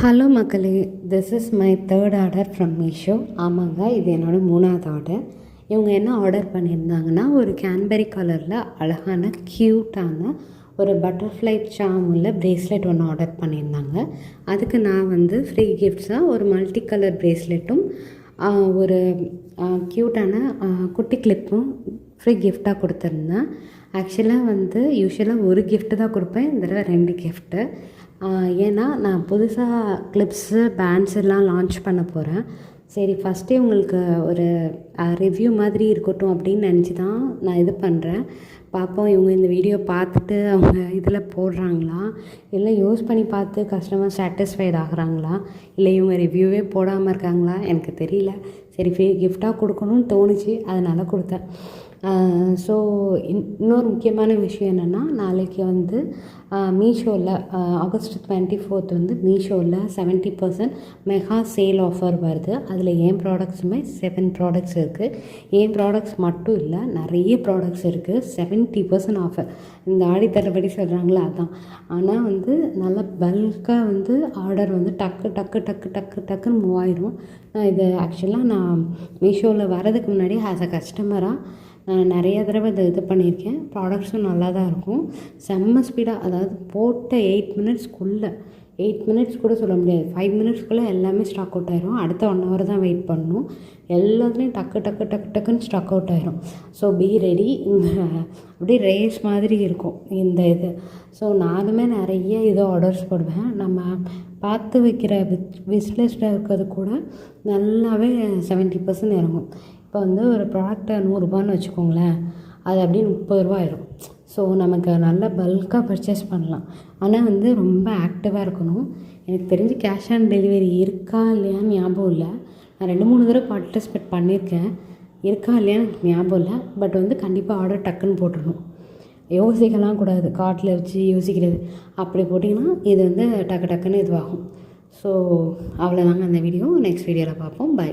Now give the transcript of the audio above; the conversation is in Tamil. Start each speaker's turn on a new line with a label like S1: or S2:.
S1: ஹலோ மக்களே, this is my third order from Meesho. ஆமாங்க, இது என்னோடய 3வது ஆர்டர். இவங்க என்ன ஆர்டர் பண்ணியிருந்தாங்கன்னா, ஒரு கேன்பெரி கலரில் அழகான க்யூட்டான ஒரு பட்டர்ஃப்ளை சார்ம் உள்ள ப்ரேஸ்லெட் ஒன்று ஆர்டர் பண்ணியிருந்தாங்க. அதுக்கு நான் வந்து ஃப்ரீ கிஃப்ட்ஸாக ஒரு மல்டி கலர் ப்ரேஸ்லெட்டும் ஒரு க்யூட்டான குட்டி கிளிப்பும் ஃப்ரீ கிஃப்டாக கொடுத்துருந்தேன். ஆக்சுவலாக வந்து யூஸ்வலாக ஒரு கிஃப்ட்டு தான் கொடுப்பேன், இந்த தடவை 2 கிஃப்ட்டு. ஏன்னா நான் புதுசாக கிளிப்ஸு பேண்ட்ஸ் எல்லாம் லான்ச் பண்ண போகிறேன். சரி, ஃபஸ்ட்டே உங்களுக்கு ஒரு ரிவ்யூ மாதிரி இருக்கட்டும் அப்படின்னு நினச்சி தான் நான் இது பண்ணுறேன். பார்ப்போம் இவங்க இந்த வீடியோ பார்த்துட்டு அவங்க இதில் போடுறாங்களா, இல்லை யூஸ் பண்ணி பார்த்து கஸ்டமர் சாட்டிஸ்ஃபைட் ஆகுறாங்களா, இல்லை இவங்க ரிவ்யூவே போடாமல் இருக்காங்களா எனக்கு தெரியல. சரி, ஃப்ரீ கிஃப்டாக கொடுக்கணும்னு தோணுச்சு, அதனால் கொடுத்தேன். ஸோ இன்னொரு முக்கியமான விஷயம் என்னென்னா, நாளைக்கு வந்து மீஷோவில் ஆகஸ்ட் 24 வந்து மீஷோவில் 70% மெகா சேல் ஆஃபர் வருது. அதில் என் ப்ராடக்ட்ஸுமே 7 ப்ராடக்ட்ஸ் இருக்குது. என் ப்ராடக்ட்ஸ் மட்டும் இல்லை, நிறைய ப்ராடக்ட்ஸ் இருக்குது. 70% ஆஃபர். இந்த ஆடி தள்ளுபடி சொல்கிறாங்களே அதான். ஆனால் வந்து நல்லா பல்காக வந்து ஆர்டர் வந்து டக்குன்னு மூவ் ஆயிடும். இது ஆக்சுவலாக நான் மீஷோவில் வரதுக்கு முன்னாடி ஆஸ் அ கஸ்டமராக நான் நிறைய தடவை இது பண்ணியிருக்கேன். ப்ராடக்ட்ஸும் நல்லா தான் இருக்கும். செம்ம ஸ்பீடாக, அதாவது போட்ட 8 மினிட்ஸ் கூட சொல்ல முடியாது, 5 மினிட்ஸ்க்குள்ளே எல்லாமே ஸ்டாக் அவுட் ஆயிரும். அடுத்த 1 ஹவர் தான் வெயிட் பண்ணணும். எல்லாத்துலேயும் டக்குன்னு ஸ்டாக் அவுட் ஆயிரும். So be ready. இந்த அப்படியே ரேஸ் மாதிரி இருக்கும் இந்த இது. ஸோ நானுமே நிறைய இது ஆர்டர்ஸ் போடுவேன். நம்ம பார்த்து வைக்கிற விஸ்லிஸ்ட்டில் இருக்கிறது கூட நல்லாவே 70% இறங்கும். இப்போ வந்து ஒரு ப்ராடக்டை 100 ரூபான்னு வச்சுக்கோங்களேன், அது அப்படியே 30 ரூபா ஆயிரும். ஸோ நமக்கு நல்ல பல்காக பர்ச்சேஸ் பண்ணலாம். ஆனால் வந்து ரொம்ப ஆக்டிவாக இருக்கணும். எனக்கு தெரிஞ்சு கேஷ் ஆன் டெலிவரி இருக்கா இல்லையான்னு ஞாபகம் இல்லை. நான் 2-3 தடவை பார்ட்டிசிபேட் பண்ணியிருக்கேன். இருக்கா இல்லையான்னு எனக்கு ஞாபகம் இல்லை. பட் வந்து கண்டிப்பாக ஆர்டர் டக்குன்னு போட்டுடணும். யோசிக்கலாம் கூடாது, கார்ட்டில் வச்சு யோசிக்கிறது. அப்படி போட்டிங்கன்னா இது வந்து டக்குன்னு இதுவாகும். ஸோ அவ்வளோதாங்க அந்த வீடியோ. நெக்ஸ்ட் வீடியோவில் பார்ப்போம். பை.